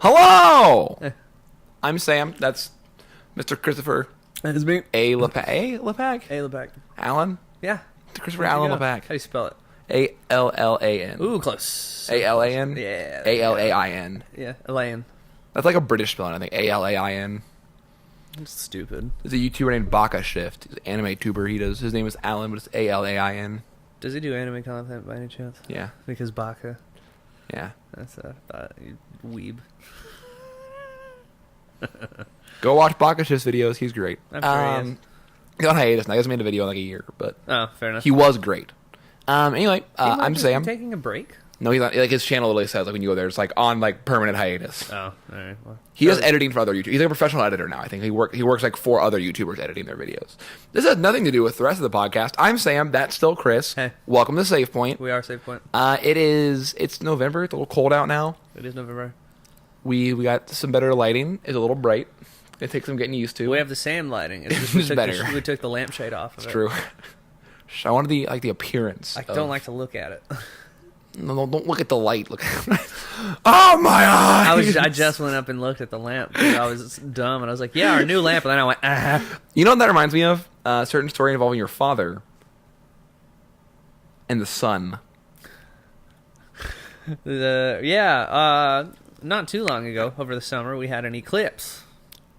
Hello! I'm Sam. That's Mr. Christopher That is me. A. Lepak? A. Lepak. Allen? Yeah. Christopher Allen Lepak. How do you spell it? A-L-L-A-N. Ooh, close. A-L-A-N? Yeah. A-L-A-I-N. Yeah, Elaine. That's like a British spelling, I think. A-L-A-I-N. That's stupid. There's a YouTuber named Baka Shift. He's an anime tuber. His name is Allen, but it's A-L-A-I-N. Does he do anime content by any chance? Yeah. Because Baka. Yeah. That's a weeb. Go watch Baka Shift's videos. He's great. I'm sure he is. He's on hiatus now. He hasn't made a video in like a year, but Oh, fair enough. he was great. Anyway, I'm Sam. Taking a break? No, he's not. Like his channel literally says, like when you go there, it's like on like permanent hiatus. Oh, all right. Well, He does editing for other YouTubers. He's like a professional editor now. I think he works like for other YouTubers editing their videos. This has nothing to do with the rest of the podcast. I'm Sam. That's still Chris. Hey. Welcome to Save Point. we are Save Point. It's November. It's a little cold out now. It is November. We got some better lighting. It's a little bright. It takes some getting used to. We have the Sam lighting. It's just It's better. we took the lampshade off of It's it. true. I wanted the appearance. I don't like to look at it. No, don't look at the light. Look. Oh my eyes! I just went up and looked at the lamp because I was dumb and I was like, "Yeah, our new lamp." And then I went, "Ah." You know what that reminds me of? A certain story involving your father and the sun. Not too long ago, over the summer, we had an eclipse.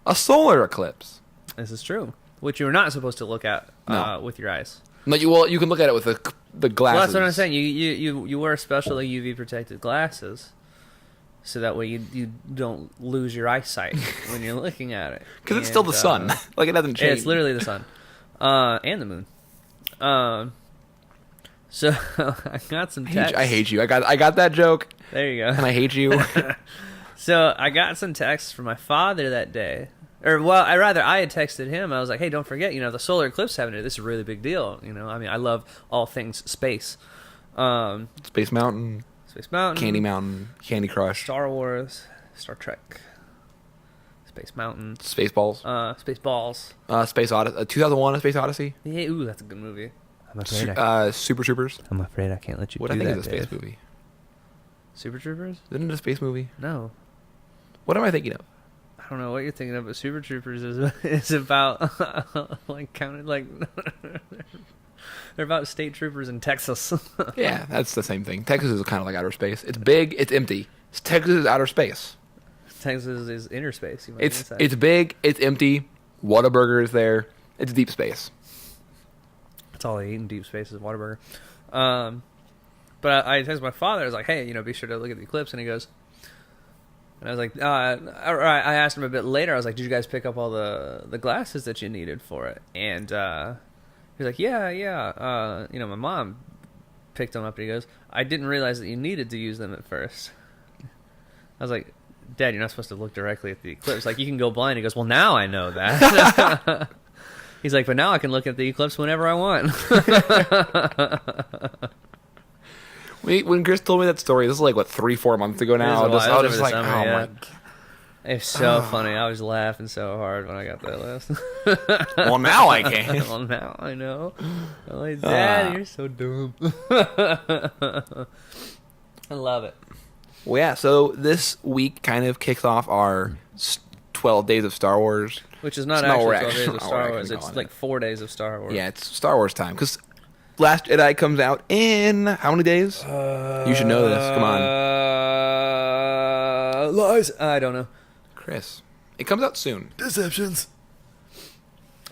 A solar eclipse. This is true, which you were not supposed to look at No. with your eyes. No, you can look at it with the glasses. Well, that's what I'm saying. You wear special UV protected glasses, so that way you don't lose your eyesight when you're looking at it. Because it's still the sun. Like it doesn't Yeah, change. it's literally the sun, and the moon. So I got some texts. I hate you. I got that joke, There you go. and I hate you. So I got some texts from my father that day. Or, well, I had texted him. I was like, hey, don't forget, the solar eclipse happening. This is a really big deal. I mean, I love all things space. Space Mountain, Space Mountain. Candy Mountain, Candy Crush, Star Wars. Star Trek. Space Mountain. Spaceballs, Space Balls. Space Odyssey, 2001: A Space Odyssey, Yeah, ooh, that's a good movie. Super Troopers. I'm afraid I can't let you What I think is a space movie. Super Troopers? Isn't it a space movie? No. What am I thinking of? I don't know what you're thinking of, but Super Troopers is about they're about state troopers in Texas. Yeah, that's the same thing. Texas is kind of like outer space. It's big, it's empty. Texas is outer space. Texas is inner space. You might It's say. it's big, it's empty. Whataburger is there. It's deep space. That's all I eat in deep space is Whataburger. But I texted my father. I was like, hey, be sure to look at the eclipse. And he goes, and I was like, I asked him a bit later. I was like, did you guys pick up all the glasses that you needed for it? And he was like, yeah. My mom picked them up. And he goes, I didn't realize that you needed to use them at first. I was like, Dad, you're not supposed to look directly at the eclipse. Like, you can go blind. He goes, well, now I know that. He's like, but now I can look at the eclipse whenever I want. When Chris told me that story, this is like, 3-4 months ago now. I was just like, summer, oh yeah. my God. It's so funny. I was laughing so hard when I got that list. Well, now I can. Well, now I know. I'm like, Dad, you're so dumb. I love it. Well, yeah, so this week kind of kicks off our 12 days of Star Wars. Which is not It's not actually we're 12 days actually- of we're Star actually Wars. It's calling like it. 4 days of Star Wars. Yeah, it's Star Wars time. Because Last Jedi comes out in how many days? You should know this. Come on. Lies. I don't know. Chris. It comes out soon. Deceptions.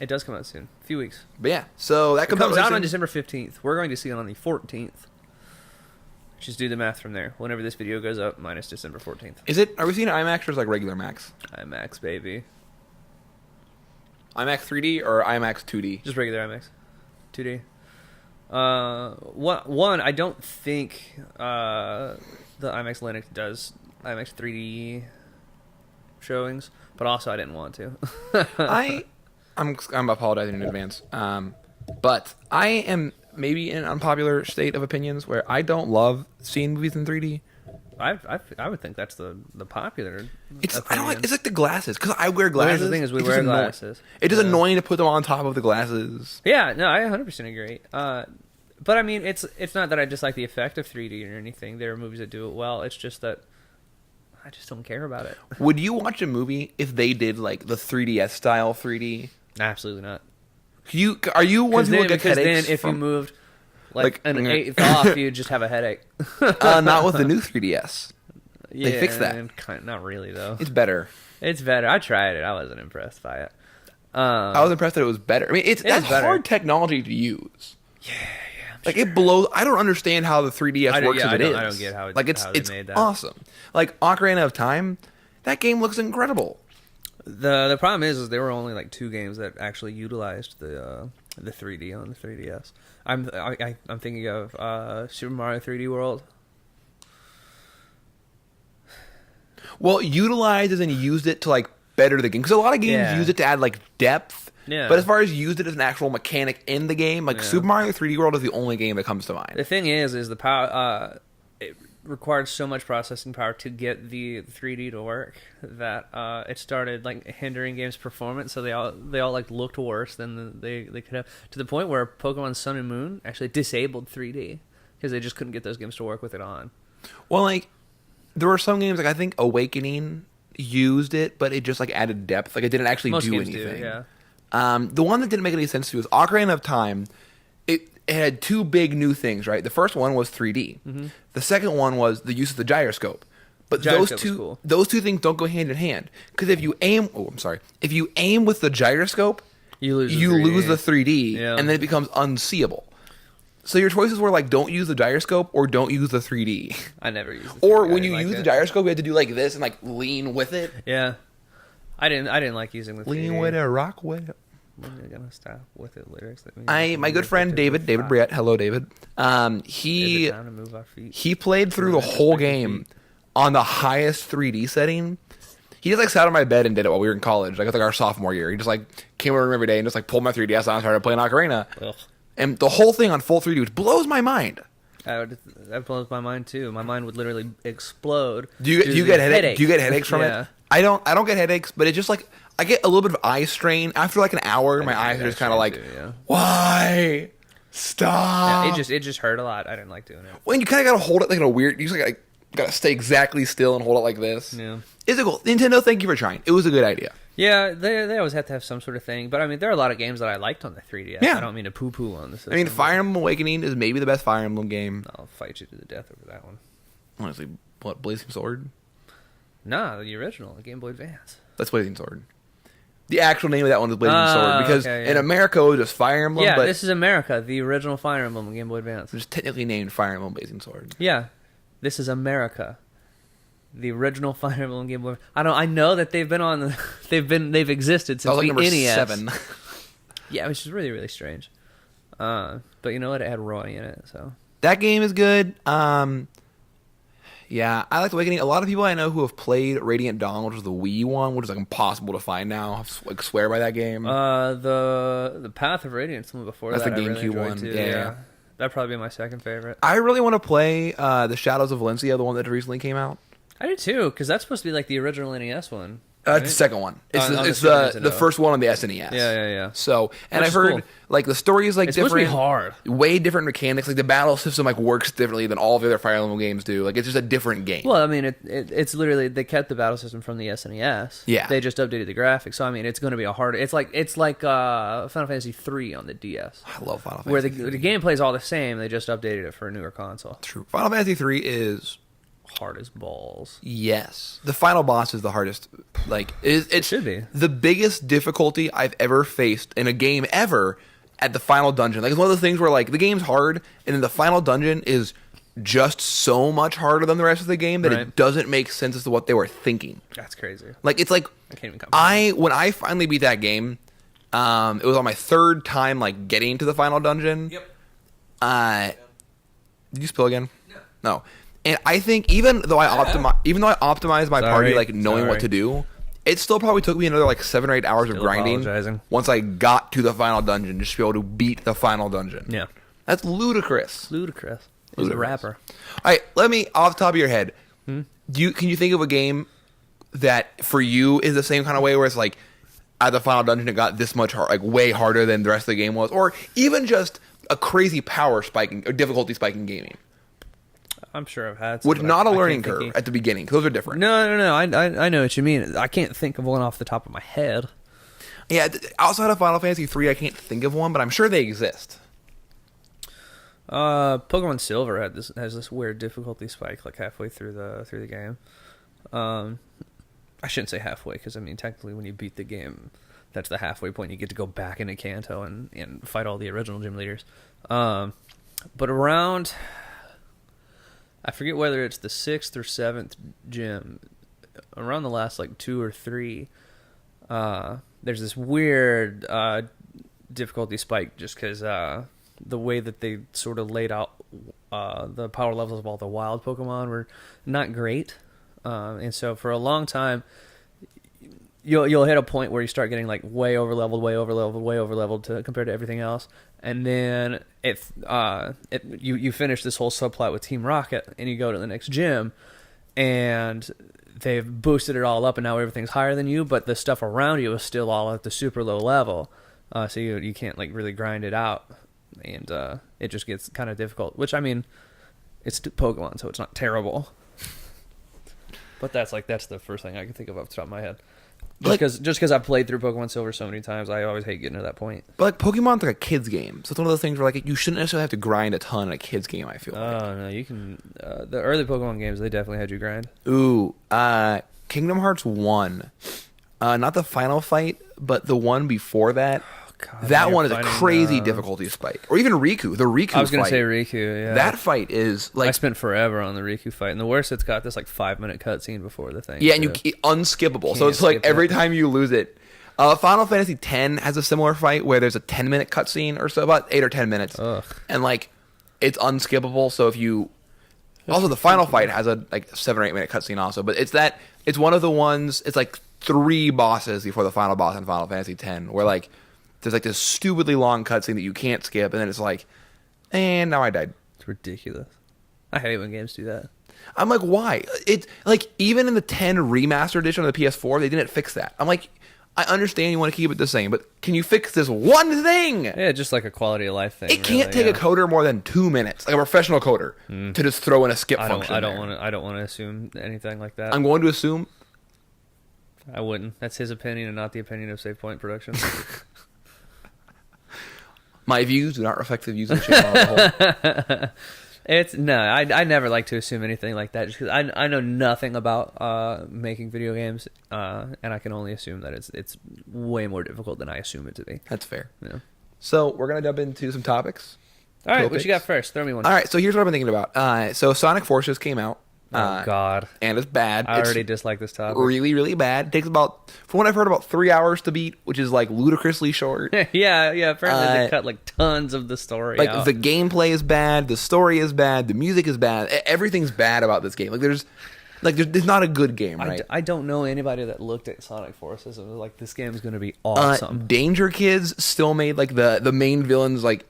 It does come out soon. A few weeks. But yeah, so that It comes, comes out soon. on December 15th. We're going to see it on the 14th. Just do the math from there. Whenever this video goes up, minus December 14th. Are we seeing IMAX or is it like regular Max? IMAX, baby. IMAX 3D or IMAX 2D? Just regular IMAX. 2D. One, I don't think the IMAX Linux does IMAX 3D showings, but also I didn't want to. I'm apologizing in advance. But I am maybe in an unpopular state of opinions where I don't love seeing movies in 3D. I would think that's the popular. I don't like. It's like the glasses because I wear glasses. Well, the thing is, we It's wear just annoying. glasses. It is annoying to put them on top of the glasses. Yeah, no, I 100% agree. But I mean, it's not that I dislike the effect of 3D or anything. There are movies that do it well. It's just that I just don't care about it. Would you watch a movie if they did like the 3DS style 3D? Absolutely not. Are you one who will get Because headaches? then if you moved like an mm. eighth off, you'd just have a headache. Not with the new 3DS. Yeah, They fixed that. Not really though. It's better. It's better. I tried it. I wasn't impressed by it. I was impressed that it was better. I mean, that's better. hard technology to use. Yeah. Like it blows. I don't understand how the 3DS works as it is. I don't get how it's made that. awesome. Like Ocarina of Time, that game looks incredible. The problem is there were only like 2 games that actually utilized the 3D on the 3DS. I'm thinking of Super Mario 3D World. Well, utilized as in used it to like better the game, because a lot of games use it to add like depth. Yeah. But as far as used it as an actual mechanic in the game, like Super Mario 3D World is the only game that comes to mind. The thing is the power. It required so much processing power to get the 3D to work that it started like hindering games' performance. So they all like looked worse than they could have, to the point where Pokemon Sun and Moon actually disabled 3D because they just couldn't get those games to work with it on. Well, like there were some games like I think Awakening used it, but it just like added depth. Like it didn't actually Most do games anything. do, yeah. The one that didn't make any sense to me was Ocarina of Time. It had 2 big new things, right? The first one was 3D. Mm-hmm. The second one was the use of the gyroscope. But those two things don't go hand in hand. Because if you aim with the gyroscope, you lose the 3D, and then it becomes unseeable. So your choices were like, don't use the gyroscope or don't use the 3D. I never used the 3D. Or when you use the gyroscope, you had to do like this and like lean with it. Yeah. I didn't like using the 3D. Lean with it, rock with it. When are you gonna stop with it? Lyrics. My good friend David Briette. Hello, David. He played through the whole game on the highest 3D setting. He just like sat on my bed and did it while we were in college. Like it's like our sophomore year. He just like came over every day and just like pulled my 3DS out and started playing Ocarina. Ugh. And the whole thing on full 3D, which blows my mind. That blows my mind too. My mind would literally explode. Do you get headaches? Do you get headaches from it? I don't get headaches, but it's just like I get a little bit of eye strain after like an hour. My eyes are just kind of like, why? Stop. Yeah, it just hurt a lot. I didn't like doing it. When you kind of gotta hold it like in a weird, you just like gotta stay exactly still and hold it like this. Yeah. Is it cool? Nintendo, thank you for trying. It was a good idea. Yeah, they always have to have some sort of thing. But I mean, there are a lot of games that I liked on the 3DS. Yeah. I don't mean to poo-poo on this. I mean, Fire Emblem Awakening is maybe the best Fire Emblem game. I'll fight you to the death over that one. Honestly, what, Blazing Sword? Nah, the original, the Game Boy Advance. That's Blazing Sword. The actual name of that one is Blazing Sword, because in America it was just Fire Emblem. Yeah, but this is America, the original Fire Emblem Game Boy Advance. It's technically named Fire Emblem Blazing Sword. Yeah, this is America, the original Fire Emblem Game Boy. I know that they've been on, they've existed since the NES. 7. Yeah, which is really, really strange. But you know what? It had Roy in it, so that game is good. Yeah, I like Awakening. A lot of people I know who have played Radiant Dawn, which was the Wii one, which is like impossible to find now. I like swear by that game. The Path of Radiance one before that's that. That's the GameCube one. Too. Yeah. That'd probably be my second favorite. I really want to play the Shadows of Valencia, the one that recently came out. I do too, because that's supposed to be like the original NES one. Right? It's the second one. It's the first one on the SNES. Yeah. So, and I've heard like the story is like it's different. Supposed to be hard. Way different mechanics. Like the battle system like works differently than all the other Fire Emblem games do. Like it's just a different game. Well, I mean, it's literally they kept the battle system from the SNES. Yeah. They just updated the graphics. So I mean, it's going to be a hard. It's like Final Fantasy 3 on the DS. I love Final Fantasy. Where the gameplay is all the same. They just updated it for a newer console. True. Final Fantasy 3 is hard as balls. Yes, the final boss is the hardest. Like it should be the biggest difficulty I've ever faced in a game ever. At the final dungeon, like it's one of those things where like the game's hard, and then the final dungeon is just so much harder than the rest of the game that it doesn't make sense as to what they were thinking. That's crazy. Like it's like I can't even comprehend. When I finally beat that game, it was on my 3rd time like getting to the final dungeon. Yep. Did you spill again? No. And I think even though I optimized my party, like knowing what to do, it still probably took me another like 7 or 8 hours of grinding once I got to the final dungeon just to be able to beat the final dungeon. Yeah, that's ludicrous. He's a rapper. All right, let me off the top of your head. Can you think of a game that for you is the same kind of way where it's like at the final dungeon it got this much hard, like way harder than the rest of the game was, or even just a crazy power spike or difficulty spike in gaming? I'm sure I've had some. Which, not a learning curve at the beginning. Those are different. No. I know what you mean. I can't think of one off the top of my head. Yeah, outside of Final Fantasy 3, I can't think of one, but I'm sure they exist. Pokemon Silver has this weird difficulty spike like halfway through the game. I shouldn't say halfway, because I mean technically when you beat the game, that's the halfway point. You get to go back into Kanto and fight all the original gym leaders. But around, I forget whether it's the 6th or 7th gym, around the last like 2 or 3, there's this weird difficulty spike just because the way that they sort of laid out the power levels of all the wild Pokemon were not great. And so for a long time, you'll hit a point where you start getting like way over leveled compared to everything else, and then you finish this whole subplot with Team Rocket, and you go to the next gym, and they've boosted it all up, and now everything's higher than you, but the stuff around you is still all at the super low level, so you can't like really grind it out, and it just gets kind of difficult. Which I mean, it's Pokemon, so it's not terrible. But that's the first thing I can think of off the top of my head. Just because I've played through Pokemon Silver so many times, I always hate getting to that point. But like Pokemon's like a kid's game, so it's one of those things where like you shouldn't necessarily have to grind a ton in a kid's game. I feel. Oh no, you can. The early Pokemon games, they definitely had you grind. Ooh, Kingdom Hearts 1, not the final fight, but the one before that. God, that one is a crazy difficulty spike. Or even Riku, the Riku fight. I was going to say Riku, yeah. That fight is like... I spent forever on the Riku fight. And the worst, it's got this like 5-minute cutscene before the thing. Yeah, and unskippable. So it's like every time you lose it... Final Fantasy X has a similar fight where there's a 10-minute cutscene or so, about 8 or 10 minutes. Ugh. And like, it's unskippable, so if you... Also, the final fight has a like 7 or 8 minute cutscene also, but it's one of the ones... It's like 3 bosses before the final boss in Final Fantasy X, where like... There's like this stupidly long cutscene that you can't skip, and then it's like, and now I died. It's ridiculous. I hate when games do that. I'm like, why? It's like, even in the 10 remastered edition of the PS4, they didn't fix that. I'm like, I understand you want to keep it the same, but can you fix this one thing? Yeah, just like a quality of life thing. It can't take a coder more than 2 minutes, like a professional coder, to just throw in a skip function. I don't want to assume anything like that. I'm going to assume. I wouldn't. That's his opinion and not the opinion of Save Point Productions. My views do not reflect the views of the channel as a whole. I never like to assume anything like that, just because I know nothing about making video games, and I can only assume that it's way more difficult than I assume it to be. That's fair. Yeah. So we're gonna jump into some topics. All right, what you got first? Throw me one. All right, so here's what I've been thinking about. So Sonic Forces came out. Oh God! And it's bad. I already dislike this topic. Really, really bad. It takes about, from what I've heard, about 3 hours to beat, which is like ludicrously short. yeah. Apparently they cut like tons of the story. Like out. The gameplay is bad, the story is bad, the music is bad. Everything's bad about this game. Like there's not a good game, right? I don't know anybody that looked at Sonic Forces and was like, this game is going to be awesome. Danger Kids still made like the main villains like.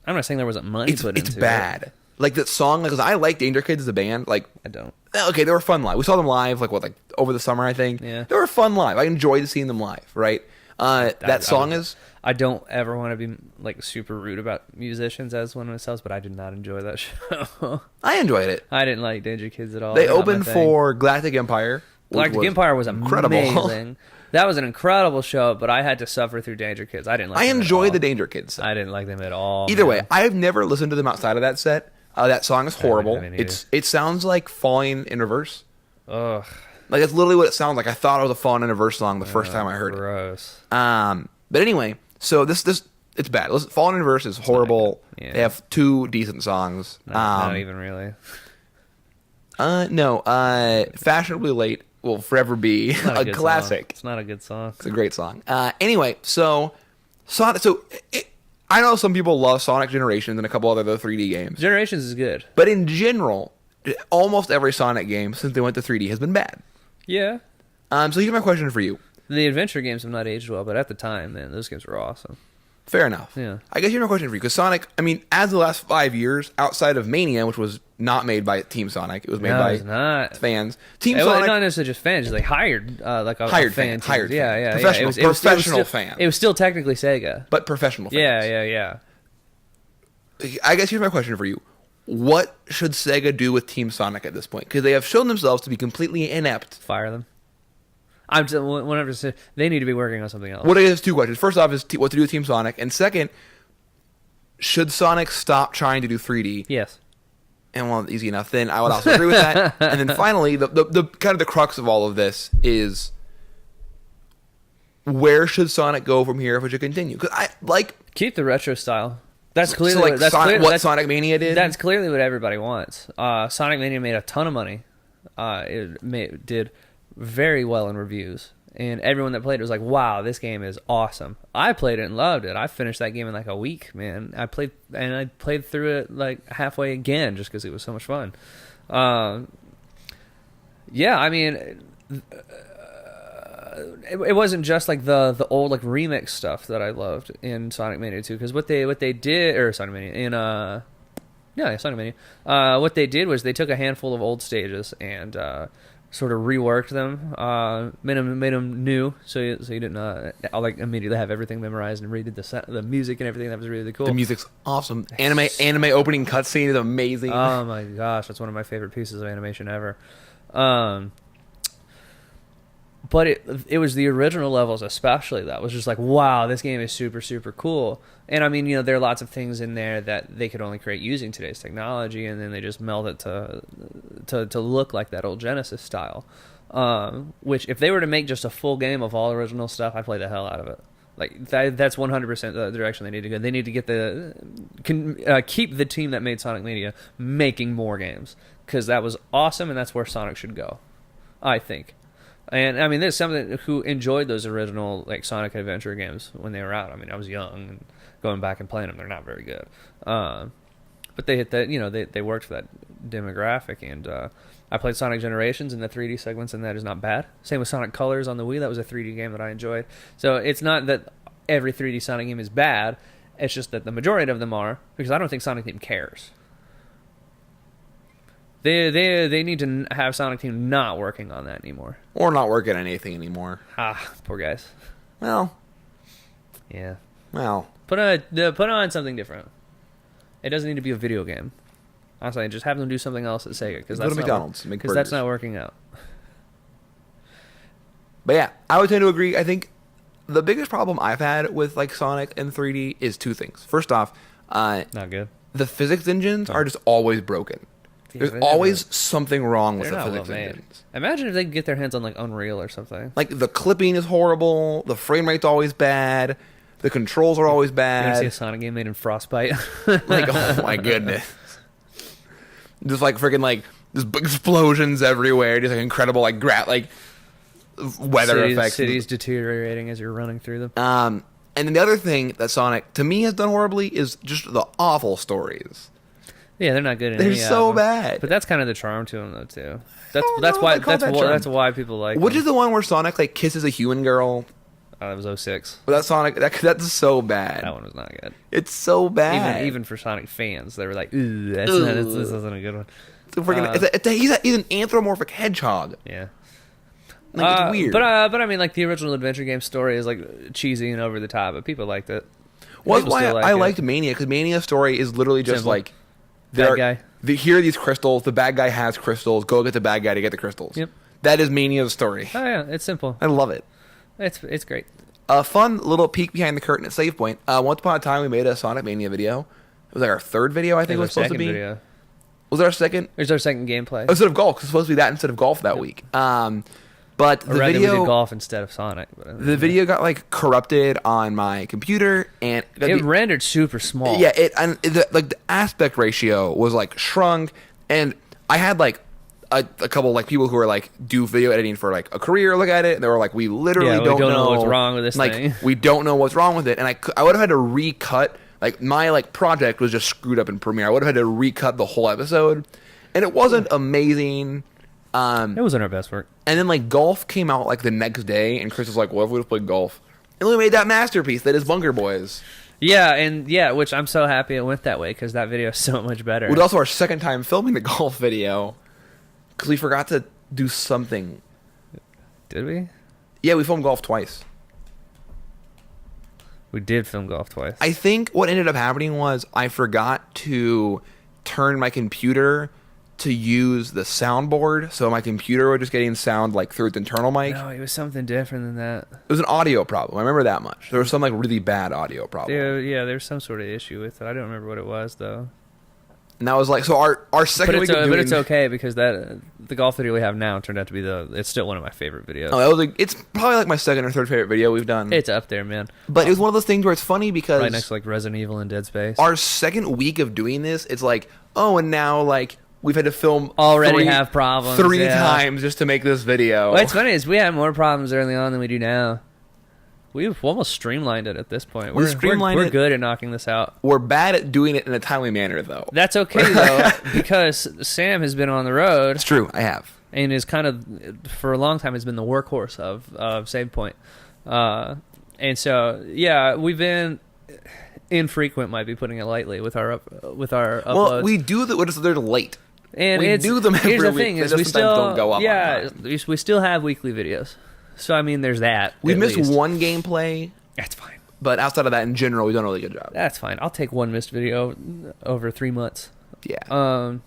I'm not saying there wasn't money put into it. It's bad. Like that song, because I like Danger Kids as a band. Like I don't. Okay, they were fun live. We saw them live, like over the summer, I think. Yeah, they were fun live. I enjoyed seeing them live. Right. That song is. I don't ever want to be like super rude about musicians as one myself, but I did not enjoy that show. I enjoyed it. I didn't like Danger Kids at all. They opened for Galactic Empire. Galactic Empire was incredible. Amazing. That was an incredible show, but I had to suffer through Danger Kids. I didn't like. I enjoyed the Danger Kids. I didn't like them at all. Either way, I've never listened to them outside of that set. That song is horrible. It sounds like Falling in Reverse. Ugh. Like that's literally what it sounds like. I thought it was a Falling in Reverse song the first time I heard gross. it. But anyway, so this it's bad. Falling in Reverse is horrible. Yeah. They have 2 decent songs. Not even really. No. Fashionably Late will forever be a classic. Song. It's not a good song. It's a great song. Anyway, so Sonic. I know some people love Sonic Generations and a couple other 3D games. Generations is good. But in general, almost every Sonic game since they went to 3D has been bad. Yeah. So here's my question for you. The adventure games have not aged well, but at the time, man, those games were awesome. Fair enough. Yeah. I guess here's my question for you. Because Sonic, I mean, as the last 5 years, outside of Mania, which was not made by Team Sonic, it was made by fans. Team Sonic, not necessarily just fans. They hired a fan. Hired fans. Yeah. Professional fans. It was still technically Sega, but professional fans. Yeah. I guess here's my question for you. what should Sega do with Team Sonic at this point? Because they have shown themselves to be completely inept. Fire them. I'm just, whenever they need to be working on something else. What I guess 2 questions. First off is what to do with Team Sonic, and second, should Sonic stop trying to do 3D? Yes. And well, easy enough. Then I would also agree with that. And then finally, the kind of the crux of all of this is, where should Sonic go from here if it should continue? Because I like keep the retro style. That's clearly so like what Sonic Mania did. That's clearly what everybody wants. Sonic Mania made a ton of money. Did very well in reviews, and everyone that played it was like, "Wow, this game is awesome." I played it and loved it. I finished that game in like a week, man. I played through it like halfway again just because it was so much fun. Yeah, I mean, it wasn't just like the old like remix stuff that I loved in Sonic Mania 2, because what they did, or Sonic Mania in Sonic Mania, what they did was they took a handful of old stages and sort of reworked them, made them new, so you didn't like immediately have everything memorized, and redid the music and everything. That was really cool. The music's awesome. Anime opening cutscene is amazing. Oh my gosh, that's one of my favorite pieces of animation ever. But it was the original levels especially that was just like, wow, this game is super, super cool. And I mean, there are lots of things in there that they could only create using today's technology, and then they just meld it to look like that old Genesis style. Which, if they were to make just a full game of all original stuff, I'd play the hell out of it. Like that's 100% the direction they need to go. They need to get keep the team that made Sonic Mania making more games, because that was awesome, and that's where Sonic should go, I think. And I mean, there's someone who enjoyed those original like Sonic Adventure games when they were out. I mean, I was young and going back and playing them, they're not very good. But they hit that, they worked for that demographic. And I played Sonic Generations, and the 3D segments in that is not bad. Same with Sonic Colors on the Wii. That was a 3D game that I enjoyed. So it's not that every 3D Sonic game is bad. It's just that the majority of them are, because I don't think Sonic Team cares. They need to have Sonic Team not working on that anymore. Or not working on anything anymore. Poor guys. Well. Yeah. Well. Put on something different. It doesn't need to be a video game. Honestly, just have them do something else at Sega. Go to McDonald's. Because that's not working out. But yeah, I would tend to agree. I think the biggest problem I've had with like Sonic in 3D is 2 things. First off, not good. The physics engines are just always broken. There's always something wrong with the physics engines. Imagine if they could get their hands on like Unreal or something. Like the clipping is horrible. The frame rate's always bad. The controls are always bad. You ever see a Sonic game made in Frostbite? Like, oh my goodness. Just like freaking like just explosions everywhere. Just like incredible like weather effects. Cities deteriorating as you're running through them. And then the other thing that Sonic to me has done horribly is just the awful stories. Yeah, they're not good. They're so bad. But that's kind of the charm to them, though, too. That's why people like. Which is the one where Sonic like kisses a human girl? That was 06. Well, that's Sonic. That's so bad. That one was not good. It's so bad. Even for Sonic fans, they were like, "Ooh, this isn't a good one." He's an anthropomorphic hedgehog. Yeah. Like, it's weird. But I mean, like the original adventure game story is like cheesy and over the top, but people liked it. Well, that's why I liked Mania, because Mania's story is literally just simple. Like. Bad guy. Here are these crystals. The bad guy has crystals. Go get the bad guy to get the crystals. Yep. That is Mania's story. Oh yeah, it's simple. I love it. It's great. A fun little peek behind the curtain at Save Point. Once upon a time, we made a Sonic Mania video. It was like our 3rd video, I think it was supposed to be. Video. Was it our second? It was our second gameplay. Instead of golf, 'cause it's supposed to be that instead of golf that week. But the video, we did golf instead of Sonic. The video got like corrupted on my computer, and it rendered super small. Yeah, the aspect ratio was like shrunk, and I had like a couple like people who are like do video editing for like a career look at it, and they were like, we literally don't know what's wrong with this thing. Like we don't know what's wrong with it, and I would have had to recut. Like my like project was just screwed up in Premiere. I would have had to recut the whole episode, and it wasn't amazing. It wasn't our best work. And then like golf came out like the next day, and Chris was like, "What if we just played golf?" And we made that masterpiece that is Bunker Boys. Yeah, which I'm so happy it went that way, because that video is so much better. It was also our second time filming the golf video, because we forgot to do something. Did we? Yeah, we filmed golf twice. We did film golf twice. I think what ended up happening was I forgot to turn my computer to use the soundboard, so my computer was just getting sound like through its internal mic. No, it was something different than that. It was an audio problem. I remember that much. There was some like really bad audio problem. Yeah, there was some sort of issue with it. I don't remember what it was though. And that was like, so our second week of doing... But it's okay, because the golf video we have now turned out to be it's still one of my favorite videos. Oh, that was it's probably like my second or third favorite video we've done. It's up there, man. But it was one of those things where it's funny because... Right next to like Resident Evil and Dead Space. Our second week of doing this, it's like, oh, and now like we've had to film have problems three times just to make this video. What's funny is we had more problems early on than we do now. We've almost streamlined it at this point. We're good at knocking this out. We're bad at doing it in a timely manner, though. That's okay, though, because Sam has been on the road. It's true, I have. And is kind of, for a long time, has been the workhorse of Save Point. And so, yeah, we've been infrequent, might be putting it lightly, with our uploads. Well, we do they're late. And we do them every here's the week. Thing is, we still don't go up on time. We still have weekly videos. So, I mean, there's that. We missed one gameplay. That's fine. But outside of that, in general, we've done a really good job. That's fine. I'll take one missed video over 3 months. Yeah.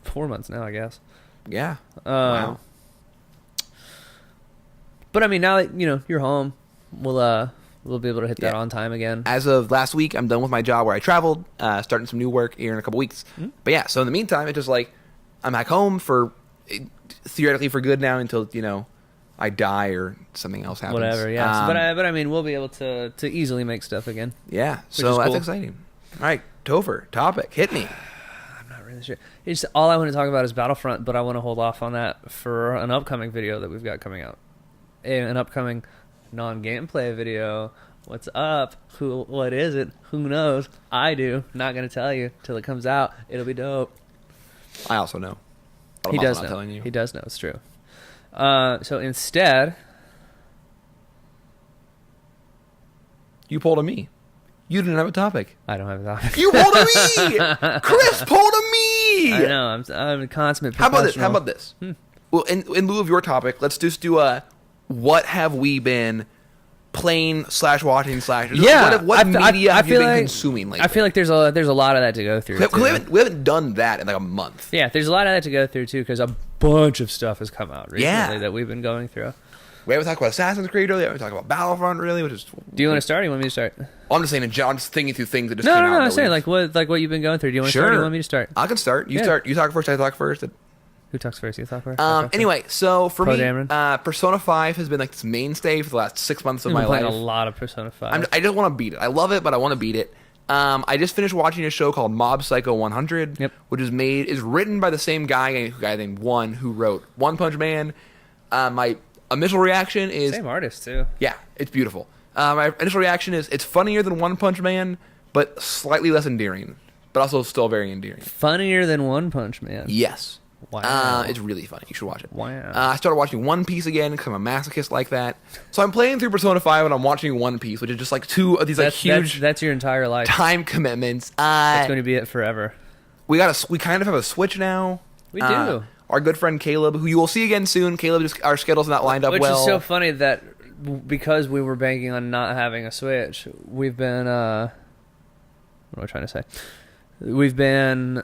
4 months now, I guess. Yeah. Wow. But, I mean, now that, you're home, we'll be able to hit that on time again. As of last week, I'm done with my job where I traveled, starting some new work here in a couple weeks. Mm-hmm. But, yeah, so in the meantime, it's just like I'm back home theoretically for good now until, I die or something else happens. Whatever, yeah. But I mean, we'll be able to easily make stuff again. Yeah, so that's exciting. All right, Topher, topic, hit me. I'm not really sure. It's all I want to talk about is Battlefront, but I want to hold off on that for an upcoming video that we've got coming out. An upcoming non-gameplay video. What's up? What is it? Who knows? I do. Not going to tell you till it comes out. It'll be dope. I also know. He does know. Telling you. He does know. It's true. So instead, you pulled a me. You didn't have a topic. I don't have a topic. You pulled a me. Chris pulled a me. I know. I'm a consummate professional. How about this? Well, in lieu of your topic, let's just do what have we been playing / watching / what media have you been consuming lately? I feel like there's a lot of that to go through. We haven't done that in like a month. Yeah, there's a lot of that to go through too, because a bunch of stuff has come out recently that we've been going through. We haven't talked about Assassin's Creed really. We haven't talked about Battlefront really, which is. Do you want to start? Or you want me to start? Well, I'm just saying. I'm just thinking through things that just came out. No. I'm saying like what you've been going through. Do you want to start? Or do you want me to start? I can start. You start. You talk first. I talk first. Who talks first? You talk first. Anyway, so for me, Persona 5 has been like this mainstay for the last 6 months of my life. I've been playing a lot of Persona 5. I just want to beat it. I love it, but I want to beat it. I just finished watching a show called Mob Psycho 100, which is written by the same guy named One, who wrote One Punch Man. My initial reaction is same artist too. Yeah, it's beautiful. My initial reaction is it's funnier than One Punch Man, but slightly less endearing, but also still very endearing. Funnier than One Punch Man? Yes. Wow. It's really funny. You should watch it. Wow. I started watching One Piece again because I'm a masochist like that. So I'm playing through Persona 5 and I'm watching One Piece, which is just like two of these huge... That's your entire life. Time commitments. That's going to be it forever. We kind of have a Switch now. We do. Our good friend Caleb, who you will see again soon. Caleb, our schedule's not lined up well. Which is so funny that because we were banking on not having a Switch, we've been... what am I trying to say? We've been...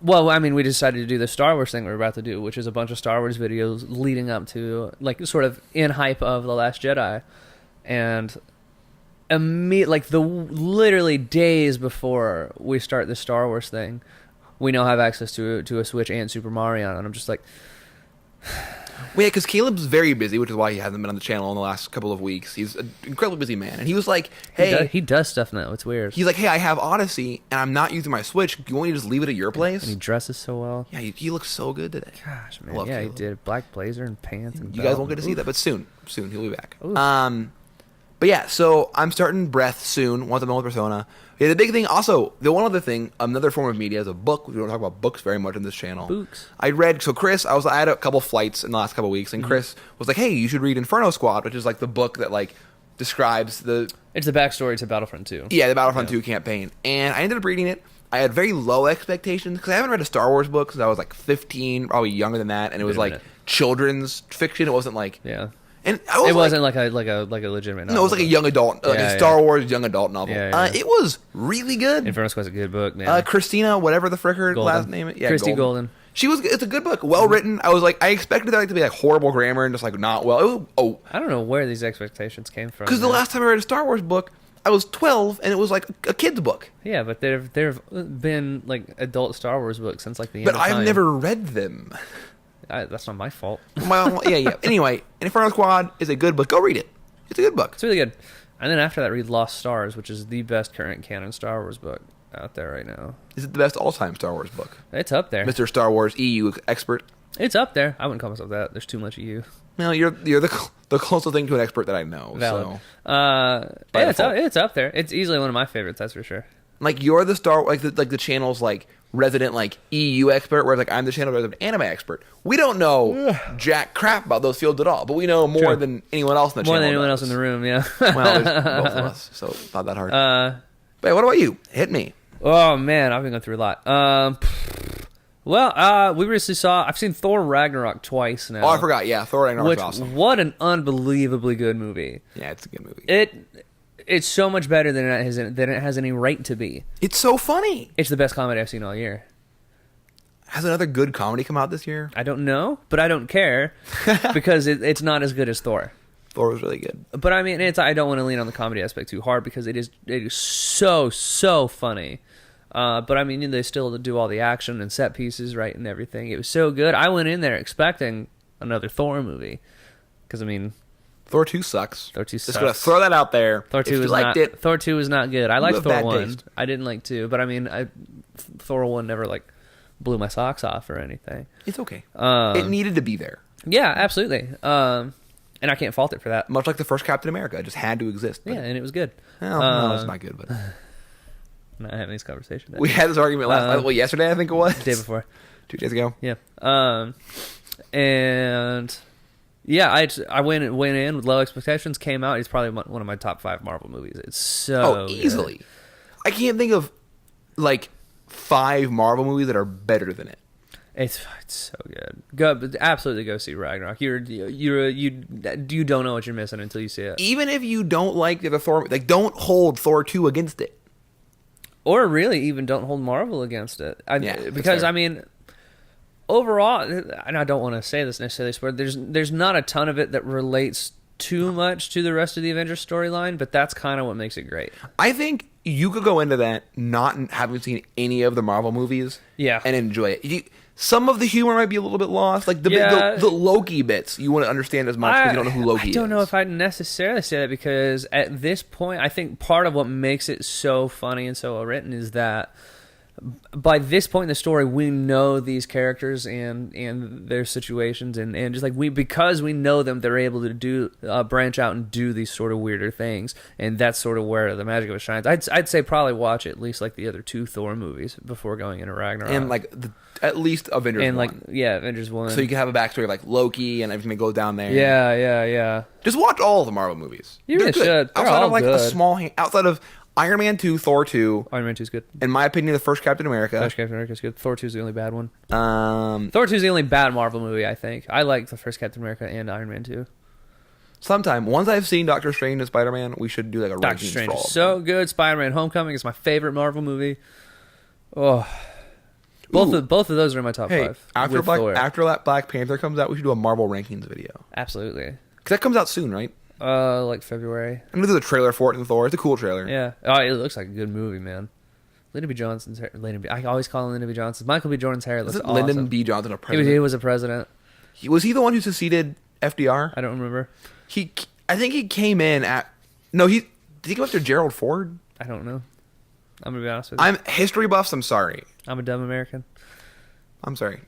Well, I mean, we decided to do the Star Wars thing we're about to do, which is a bunch of Star Wars videos leading up to, like, sort of in hype of The Last Jedi. And literally days before we start the Star Wars thing, we now have access to a Switch and Super Mario, and I'm just like... Well, yeah, because Caleb's very busy, which is why he hasn't been on the channel in the last couple of weeks. He's an incredibly busy man. And he was like, hey... He does stuff now. It's weird. He's like, hey, I have Odyssey, and I'm not using my Switch. Do you want me to just leave it at your place? And he dresses so well. Yeah, he looks so good today. Gosh, man. Yeah, Caleb. He did. Black blazer and pants and You guys won't get to see that, but soon. Soon, he'll be back. But yeah, so I'm starting Breath soon, once I'm done with Persona. Yeah, the big thing, also, the one other thing, another form of media is a book. We don't talk about books very much on this channel. Books. I had a couple flights in the last couple weeks, and Chris was like, hey, you should read Inferno Squad, which is like the book that like describes the... It's the backstory to Battlefront 2. Yeah, the Battlefront 2 campaign. And I ended up reading it. I had very low expectations, because I haven't read a Star Wars book since I was like 15, probably younger than that, and it was like children's fiction. It wasn't like... Yeah. And it wasn't like a legitimate novel. No, it was like a young adult, a Star Wars young adult novel. Yeah. It was really good. Inferno Squad's a good book, man. Christina, whatever the frick her last name is. Yeah, Christy Golden. It's a good book, well written. I was like, I expected that to be like horrible grammar and just like not well. I don't know where these expectations came from. Because the last time I read a Star Wars book, I was 12 and it was like a kid's book. Yeah, but there've been like adult Star Wars books since like the end But of time. I've never read them. That's not my fault. Yeah. Anyway, Inferno Squad is a good book. Go read it. It's a good book. It's really good. And then after that, read Lost Stars, which is the best current canon Star Wars book out there right now. Is it the best all-time Star Wars book? It's up there. Mr. Star Wars EU expert. It's up there. I wouldn't call myself that. There's too much of you. No, you're the closest thing to an expert that I know. Valid. So. It's up there. It's easily one of my favorites. That's for sure. Like you're the the channel's like resident like EU expert, whereas like I'm the channel resident anime expert. We don't know jack crap about those fields at all, but we know more than anyone else in the channel. More than anyone else in the room, yeah. Well, there's both of us, so it's not that hard. But what about you? Hit me. Oh man, I've been going through a lot. We recently I've seen Thor Ragnarok twice now. Oh, I forgot. Yeah, Thor Ragnarok is awesome. What an unbelievably good movie. Yeah, it's a good movie. It's so much better than it has any right to be. It's so funny. It's the best comedy I've seen all year. Has another good comedy come out this year? I don't know, but I don't care because it's not as good as Thor. Thor was really good. But I mean, I don't want to lean on the comedy aspect too hard because it is so funny. But I mean, they still do all the action and set pieces right and everything. It was so good. I went in there expecting another Thor movie because I mean, Thor 2 sucks. Thor 2 sucks. Just gonna throw that out there. Thor 2 Thor 2 is not good. I liked Thor 1. I didn't like 2, but I mean, Thor 1 never like blew my socks off or anything. It's okay. It needed to be there. Yeah, absolutely. And I can't fault it for that. Much like the first Captain America, it just had to exist. Yeah, and it was good. Well, no, it's not good, but I'm not having this conversation. We had this argument yesterday, I think it was. The day before. 2 days ago. Yeah. And yeah, I went in with low expectations. Came out. It's probably one of my top 5 Marvel movies. It's so easily. Good. I can't think of like 5 Marvel movies that are better than it. It's so good. Absolutely go see Ragnarok. You don't know what you're missing until you see it. Even if you don't like the other Thor, like don't hold Thor 2 against it. Or really even don't hold Marvel against it. Because I mean, overall, and I don't want to say this necessarily, but there's not a ton of it that relates too much to the rest of the Avengers storyline, but that's kind of what makes it great. I think you could go into that not having seen any of the Marvel movies, and enjoy it. Some of the humor might be a little bit lost, like the Loki bits. You wouldn't understand as much because you don't know who Loki is. I don't know if I'd necessarily say that because at this point, I think part of what makes it so funny and so well written is that by this point in the story, we know these characters and their situations, and just like because we know them, they're able to do branch out and do these sort of weirder things, and that's sort of where the magic of it shines. I'd say probably watch at least like the other 2 Thor movies before going into Ragnarok, and like at least Avengers and 1. Avengers 1. So you can have a backstory of like Loki and everything that goes down there. Yeah. Just watch all of the Marvel movies. You really should. They're outside all of like good. a small outside of Iron Man 2, Thor 2. Iron Man 2 is good. In my opinion, the first Captain America. First Captain America is good. Thor 2 is the only bad one. Thor 2 is the only bad Marvel movie, I think. I like the first Captain America and Iron Man 2. Sometime, once I've seen Doctor Strange and Spider-Man, we should do like a Doctor Strange is so good. Spider-Man Homecoming is my favorite Marvel movie. Oh. Both of those are in my top 5. After Black Panther comes out, we should do a Marvel rankings video. Absolutely. Because that comes out soon, right? Like February. I'm gonna do the trailer for it in Thor. It's a cool trailer. Yeah. Oh, it looks like a good movie, man. Lyndon B. Johnson's hair. I always call him Lyndon B. Johnson. Michael B. Jordan's hair looks awesome. Lyndon B. Johnson a president? He was a president. Was he the one who succeeded FDR? I don't remember. I think he came in at. No, did he go after Gerald Ford? I don't know. I'm gonna be honest with you. I'm history buffs. I'm sorry. I'm a dumb American. I'm sorry.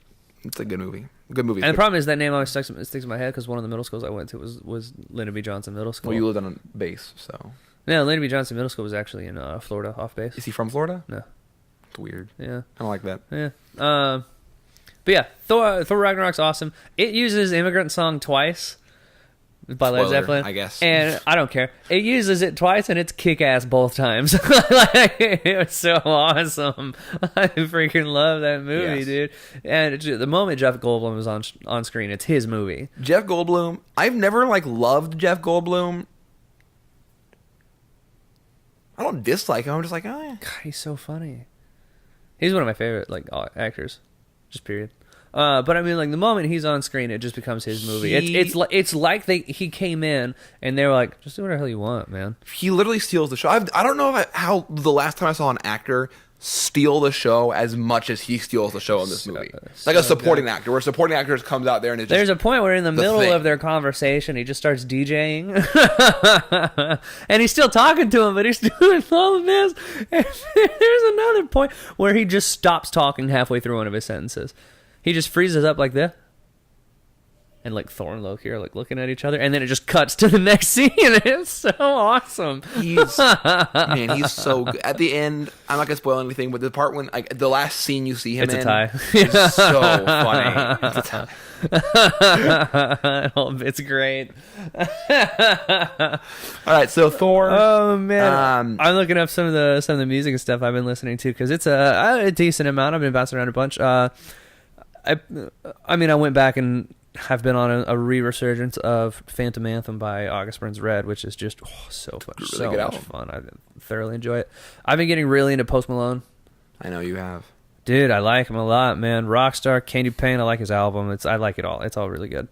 It's a good movie. Good movie. And the problem is that name always sticks in my head because one of the middle schools I went to was Lyndon B. Johnson Middle School. Well, you lived on a base, so. No, Lyndon B. Johnson Middle School was actually in Florida, off base. Is he from Florida? No. It's weird. Yeah. I don't like that. Yeah. But yeah, Thor Ragnarok's awesome. It uses Immigrant Song twice, by Led Spoiler, Zeppelin, I guess. And I don't care. It uses it twice, and it's kick-ass both times. Like, it was so awesome. I freaking love that movie, dude. And the moment Jeff Goldblum is on screen, it's his movie. Jeff Goldblum. I've never like loved Jeff Goldblum. I don't dislike him. I'm just like, oh yeah. God, he's so funny. He's one of my favorite like actors, just period. But I mean, like the moment he's on screen, it just becomes his movie. It's like he came in and they were like, just do whatever the hell you want, man. He literally steals the show. I don't know how the last time I saw an actor steal the show as much as he steals the show in this movie. Like a supporting actor, where a supporting actor just comes out there and it's just there's a point where in the middle of their conversation, he just starts DJing, and he's still talking to him, but he's doing all of this. And there's another point where he just stops talking halfway through one of his sentences. He just freezes up like this. And like Thor and Loki are like looking at each other, and then it just cuts to the next scene. It's so awesome. He's so good. At the end, I'm not gonna spoil anything, but the part when like the last scene you see him it's in, a tie. is so funny. It's a tie. It's great. All right, so Thor. Oh man, I'm looking up some of the music and stuff I've been listening to because it's a decent amount. I've been bouncing around a bunch. I mean, I went back and have been on a re-resurgence of Phantom Anthem by August Burns Red, which is just so much fun. I thoroughly enjoy it. I've been getting really into Post Malone. I know you have. Dude, I like him a lot, man. Rockstar, Candy Paint, I like his album. I like it all. It's all really good.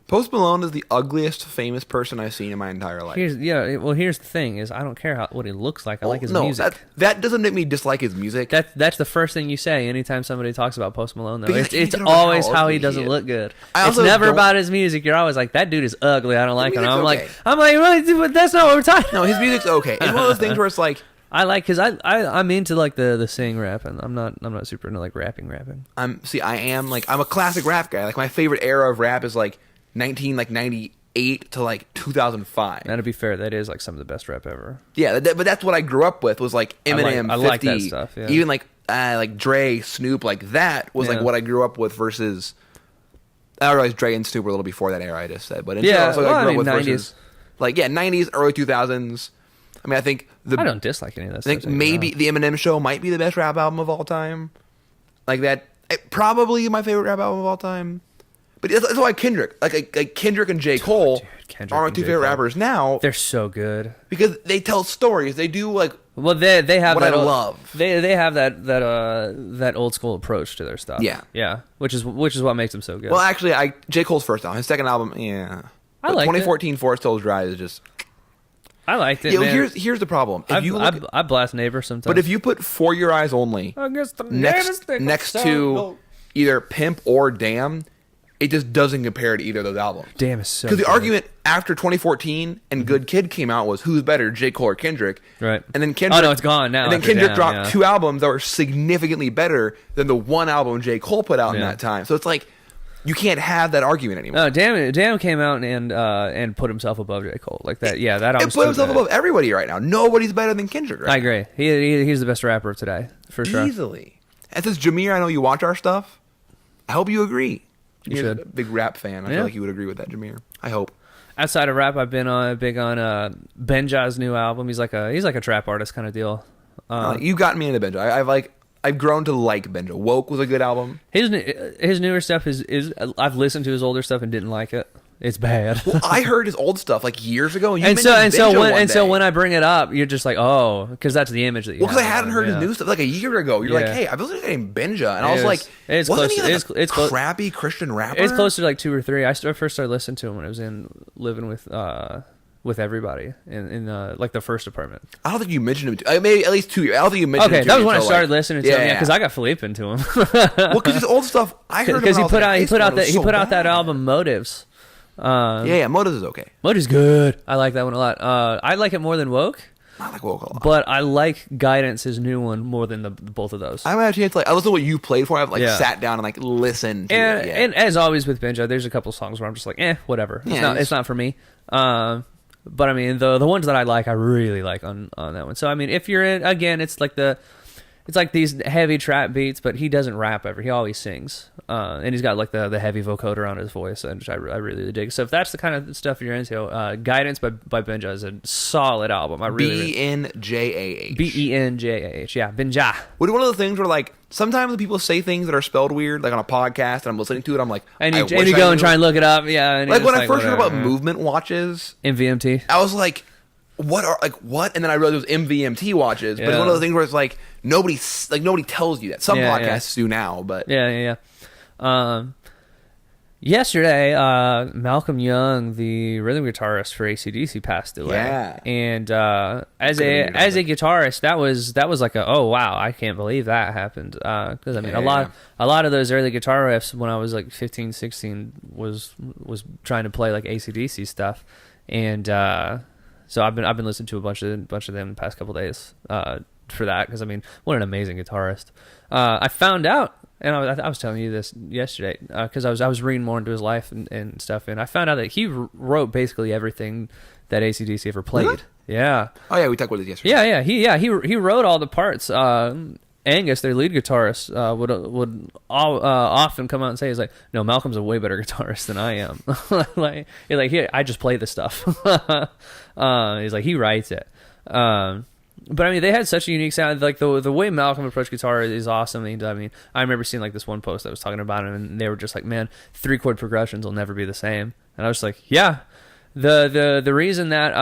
Post Malone is the ugliest famous person I've seen in my entire life. Here's the thing is I don't care what he looks like. I like his music. That doesn't make me dislike his music. That's the first thing you say anytime somebody talks about Post Malone, though. It's always how he doesn't look good. It's never about his music. You're always like, that dude is ugly. I don't like him. I'm like, well, that's not what we're talking about. No, his music's okay. It's one of those things where it's like, I like because I'm into like the sing rap, and I'm not super into like rapping. I'm a classic rap guy. Like my favorite era of rap is like 1998 to like 2005. Now to be fair, that is like some of the best rap ever. Yeah, but that's what I grew up with. Was like Eminem, I 50, like that stuff. Yeah. Even like Dre, Snoop, like that was like what I grew up with. Versus, I realize Dre and Snoop were a little before that era I just said, but I grew up with 90s. Versus, like 90s, early 2000s. I mean, I think I don't dislike any of that. I think maybe the Eminem Show might be the best rap album of all time. Like that, probably my favorite rap album of all time. But that's why Kendrick, like Kendrick and J. Cole, are my two favorite rappers now. They're so good because they tell stories. They do like they have what that I love. They have that old school approach to their stuff. Yeah, which is what makes them so good. Well, actually, J. Cole's first album, his second album, I like 2014 Forest Hills Drive is just. I liked it. Man. Here's the problem. I blast Neighbor sometimes. But if you put For Your Eyes Only next to either Pimp or Damn, it just doesn't compare to either of those albums. Damn is so. Because the argument after 2014 and Good Kid came out was who's better, J. Cole or Kendrick? Right. And then Kendrick. Oh no, it's gone now. And then Kendrick dropped two albums that were significantly better than the one album J. Cole put out in that time. So it's like you can't have that argument anymore. No, Damn came out and put himself above J. Cole like that. Yeah, that album. And put himself above everybody right now. Nobody's better than Kendrick. Right I agree. He's the best rapper of today for sure. Easily. And since Jameer, I know you watch our stuff. I hope you agree. You You're should. a big rap fan. I feel like you would agree with that, Jameer. I hope. Outside of rap, I've been big on Benja's new album. He's like a trap artist kind of deal. You got me into Benja. I've grown to like Benja. Woke was a good album. His newer stuff is I've listened to his older stuff and didn't like it. It's bad. Well, I heard his old stuff like years ago, and so when I bring it up, you're just like, oh, because that's the image that you. Well, because I hadn't heard his new stuff like a year ago. You're like, hey, I've listened to him Benja, and I was like, wasn't he like a crappy Christian rapper? It's closer to like 2 or 3. I first started listening to him when I was living with everybody in like the first apartment. I don't think you mentioned him. Maybe at least 2 years. I don't think you mentioned him. Okay, that was when I started listening to him. Yeah, because I got Philippe into him. Well, because his old stuff, I heard because he put out that album Motives. Motives is okay. Motives good. I like that one a lot. I like it more than Woke. I like Woke a lot. But I like Guidance, his new one, more than both of those. I haven't had a chance to I listened to what you played for. I've sat down and listened to it. And as always with Benja, there's a couple songs where I'm just like, whatever. It's not for me. But I mean, the ones that I like, I really like on that one. So I mean, if you're in, again, it's like it's like these heavy trap beats, but he doesn't rap ever. He always sings, and he's got like the heavy vocoder on his voice, which I really dig. So if that's the kind of stuff you're into, Guidance by Benja is a solid album. I really Benjah. Benjah, yeah, Benja. What one of the things where like sometimes when people say things that are spelled weird, like on a podcast, and I'm listening to it, I'm like, and you go and try and look it up, yeah. And like when I first heard about movement watches, MVMT, I was like, what? And then I realized it was MVMT watches. But it's one of those things where it's like nobody tells you that. Some podcasts do now, but yeah. Yesterday, Malcolm Young, the rhythm guitarist for AC/DC, passed away. Yeah, and as a guitarist, that was like oh wow, I can't believe that happened. Because I mean, a lot of those early guitar riffs when I was like 15, 16 was trying to play like AC/DC stuff, and so I've been listening to a bunch of them the past couple days for that, because I mean, what an amazing guitarist. I found out, and I was telling you this yesterday, because I was reading more into his life and stuff, and I found out that he wrote basically everything that AC/DC ever played. Really? Yeah. Oh yeah, we talked about this yesterday. He wrote all the parts. Angus, their lead guitarist, would often come out and say, "He's like, no, Malcolm's a way better guitarist than I am. I just play the stuff." He's like, he writes it. But I mean, they had such a unique sound. Like the way Malcolm approached guitar is awesome. I mean, I remember seeing like this one post that was talking about it, and they were just like, "Man, 3-chord progressions will never be the same." And I was like, "Yeah, the reason that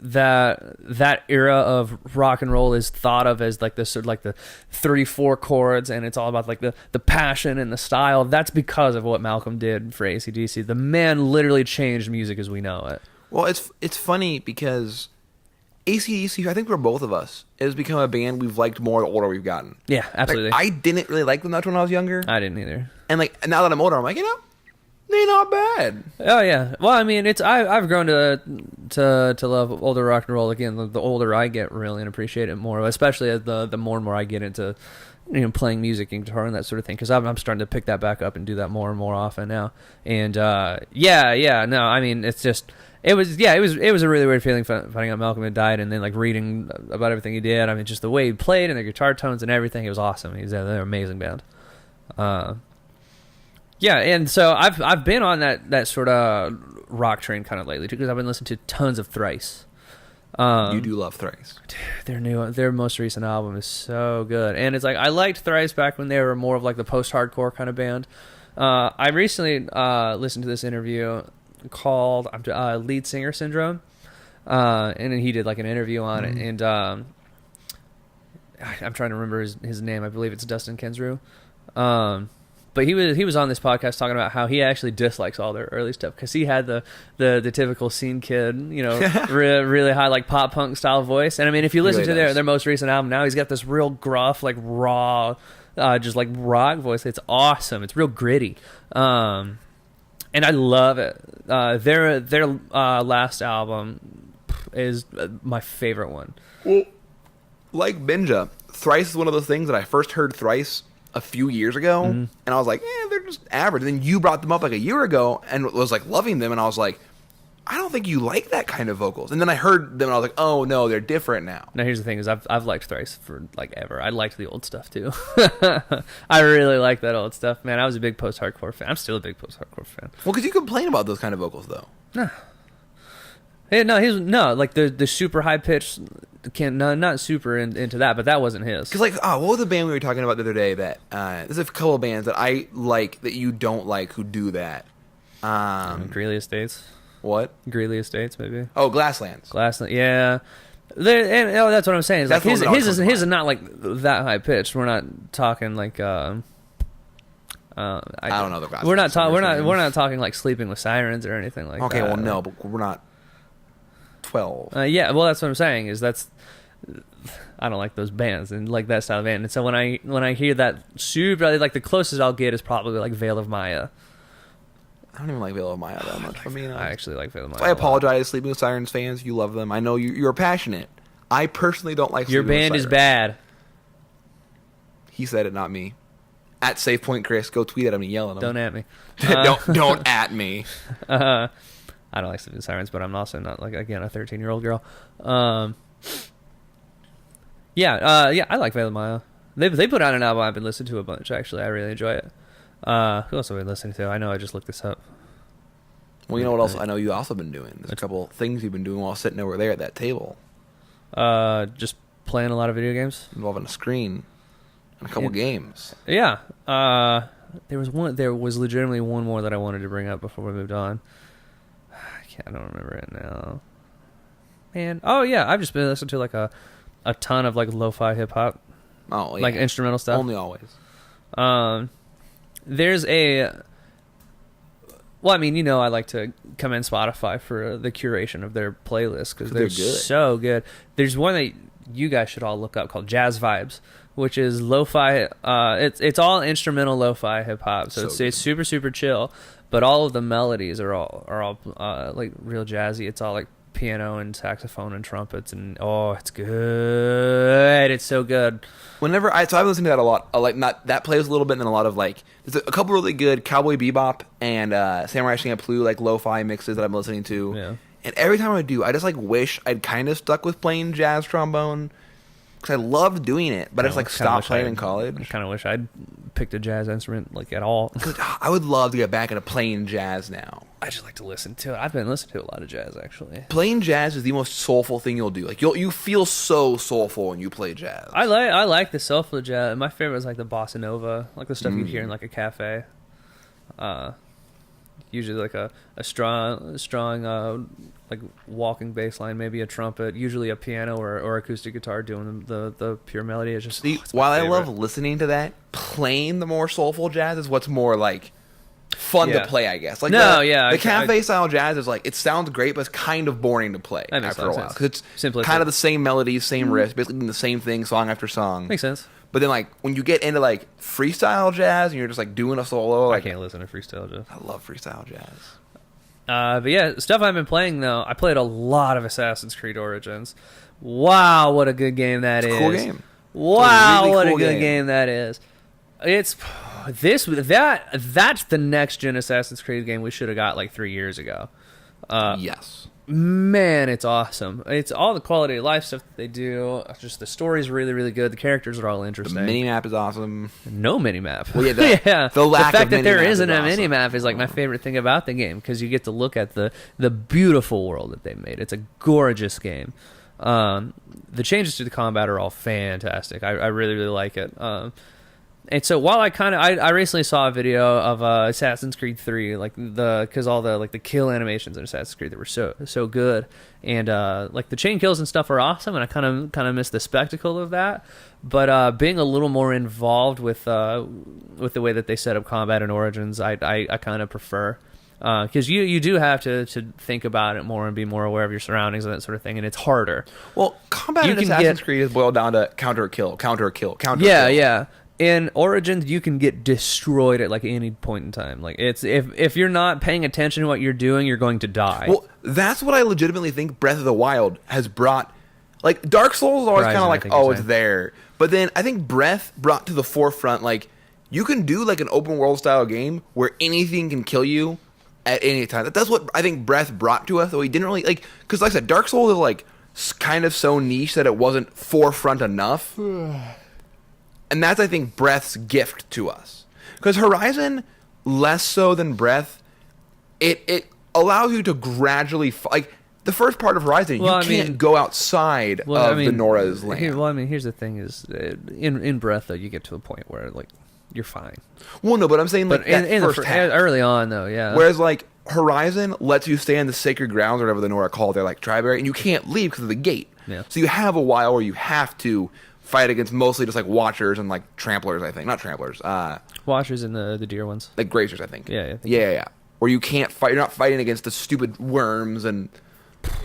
that era of rock and roll is thought of as like this sort of like the 34 chords, and it's all about like the passion and the style. That's because of what Malcolm did for AC/DC. The man literally changed music as we know it." Well, it's funny because AC/DC, I think for both of us, has become a band we've liked more the older we've gotten. Yeah, absolutely. Like, I didn't really like them much when I was younger. I didn't either. And like now that I'm older, I'm like, they're not bad. Oh yeah. Well, I mean, I've grown to love older rock and roll again. The older I get, really, and appreciate it more, especially as the more and more I get into playing music and guitar and that sort of thing, because I'm starting to pick that back up and do that more and more often now. And no, I mean, it's just. It was a really weird feeling finding out Malcolm had died, and then like reading about everything he did. I mean, just the way he played and the guitar tones and everything. It was awesome. They're an amazing band. And so I've been on that sort of rock train kind of lately too, because I've been listening to tons of Thrice. You do love Thrice. Dude, their most recent album is so good, and it's like I liked Thrice back when they were more of like the post-hardcore kind of band. I recently listened to this interview called Lead Singer Syndrome, and then he did like an interview on it, and I'm trying to remember his name. I believe it's Dustin Kensrue, but he was on this podcast talking about how he actually dislikes all their early stuff, because he had the typical scene kid, really high like pop punk style voice. And I mean, if you listen to their most recent album now, he's got this real gruff, like raw, just like rock voice. It's awesome. It's real gritty. And I love it. Their last album is my favorite one. Well, like Benja, Thrice is one of those things that I first heard Thrice a few years ago, and I was like, they're just average. And then you brought them up like a year ago and was like loving them, and I was like, I don't think you like that kind of vocals. And then I heard them and I was like, oh no, they're different now. Now here's the thing: is I've liked Thrice for like ever. I liked the old stuff too. I really like that old stuff, man. I was a big post-hardcore fan. I'm still a big post-hardcore fan. Well, because you complain about those kind of vocals though. No. Hey, no, like the super high pitch. Not super into that, but that wasn't his. Because like, what was the band we were talking about the other day that there's a couple of bands that I like that you don't like who do that. Greeley Estates. What? Greeley Estates, maybe. Oh, Glasslands. Yeah. That's what I'm saying. It's like his is not like that high pitched. We're not talking like I don't know the Glasslands. We're not talking like Sleeping with Sirens or anything like that. Okay, well no, but we're not 12. Yeah, well that's what I'm saying is I don't like those bands and like that style of band. And so when I hear that super, like the closest I'll get is probably like Veil of Maya. I don't even like Veil of Maya that much. I actually like Veil of Maya. So I apologize, Sleeping with Sirens fans. You love them. I know you're passionate. I personally don't like your Sleeping band with is Sirens. bad. He said it, not me. At SafePoint Chris, go tweet at him and yell at him. Don't at me. Don't at me. I don't like Sleeping with Sirens, but I'm also not like, again, a 13-year-old girl. Yeah, I like Veil of Maya. They put out an album I've been listening to a bunch. Actually, I really enjoy it. Who else have I been listening to? I know I just looked this up. Well, you know what else I know you also been doing? There's a couple things you've been doing while sitting over there at that table. Just playing a lot of video games involving a screen and a couple games. Yeah. There was legitimately one more that I wanted to bring up before we moved on. I don't remember it now. Man. Oh yeah, I've just been listening to like a ton of like lo-fi hip hop. Oh yeah. Like instrumental stuff. Only always. There's a well, I mean, you know, I like to commend Spotify for the curation of their playlists because they're good. So good. There's one that you guys should all look up called Jazz Vibes, which is lo-fi. It's all instrumental lo-fi hip hop, so it's super super chill. But all of the melodies are all like real jazzy. It's all like piano and saxophone and trumpets, and it's good. It's so good. I've been listening to that a lot. Like not that plays a little bit, and then a lot of like there's a couple really good Cowboy Bebop and Samurai Champloo like lo-fi mixes that I'm listening to. Yeah. And every time I do, I just like wish I'd kind of stuck with playing jazz trombone because I loved doing it, but I just like stopped playing in college. I kind of wish I'd picked a jazz instrument like at all. I would love to get back into playing jazz now. I just like to listen to it. I've been listening to a lot of jazz actually. Playing jazz is the most soulful thing you'll do. Like you feel so soulful when you play jazz. I like the soulful jazz. My favorite is like the bossa nova, like the stuff you'd hear in like a cafe. Usually like a strong like walking bass line, maybe a trumpet, usually a piano or acoustic guitar doing the pure melody. It's just while I love listening to that, playing the more soulful jazz is what's more like fun to play, I guess. Like the cafe style jazz is like it sounds great, but it's kind of boring to play after a while because it's simply kind of the same melodies, same riffs, basically doing the same thing song after song. Makes sense. But then, like, when you get into, like, freestyle jazz and you're just, like, doing a solo... Like, I can't listen to freestyle jazz. I love freestyle jazz. But yeah, stuff I've been playing, though, I played a lot of Assassin's Creed Origins. Wow, what a good game that is. Cool game. Wow, what a good game that is. That's the next-gen Assassin's Creed game we should have got, like, 3 years ago. Yes. Man, it's awesome. It's all the quality of life stuff that they do. Just the story's really, really good. The characters are all interesting. The mini-map is awesome. No mini-map. Well, yeah, the fact that there isn't a mini-map is like my favorite thing about the game because you get to look at the beautiful world that they made. It's a gorgeous game. The changes to the combat are all fantastic. I really, really like it. And so while I recently saw a video of Assassin's Creed 3, like because all the like the kill animations in Assassin's Creed that were so good, and like the chain kills and stuff are awesome, and I kind of miss the spectacle of that. But being a little more involved with the way that they set up combat in Origins, I kind of prefer. Because you do have to think about it more and be more aware of your surroundings and that sort of thing, and it's harder. Well, combat in Assassin's Creed is boiled down to counter kill. Yeah. In Origins, you can get destroyed at like any point in time. Like it's if you're not paying attention to what you're doing, you're going to die. Well, that's what I legitimately think Breath of the Wild has brought. Like Dark Souls is always kind of like, it's there, but then I think Breath brought to the forefront like you can do like an open world style game where anything can kill you at any time. That's what I think Breath brought to us. Though he didn't really like because, like I said, Dark Souls is like kind of so niche that it wasn't forefront enough. And that's, I think, Breath's gift to us. Because Horizon, less so than Breath, it allows you to gradually... like, the first part of Horizon, you can't go outside of the Nora's land. Here's the thing is, in Breath, though, you get to a point where, like, you're fine. Well, no, but I'm saying, like, early on, though, yeah. Whereas, like, Horizon lets you stay in the sacred grounds, or whatever the Nora call their, like, tribe area, and you can't leave because of the gate. Yeah. So you have a while where you have to... fight against mostly just like watchers and like tramplers, I think. Not tramplers. Watchers and the deer ones. Like grazers, I think. Yeah. Where you can't fight. You're not fighting against the stupid worms and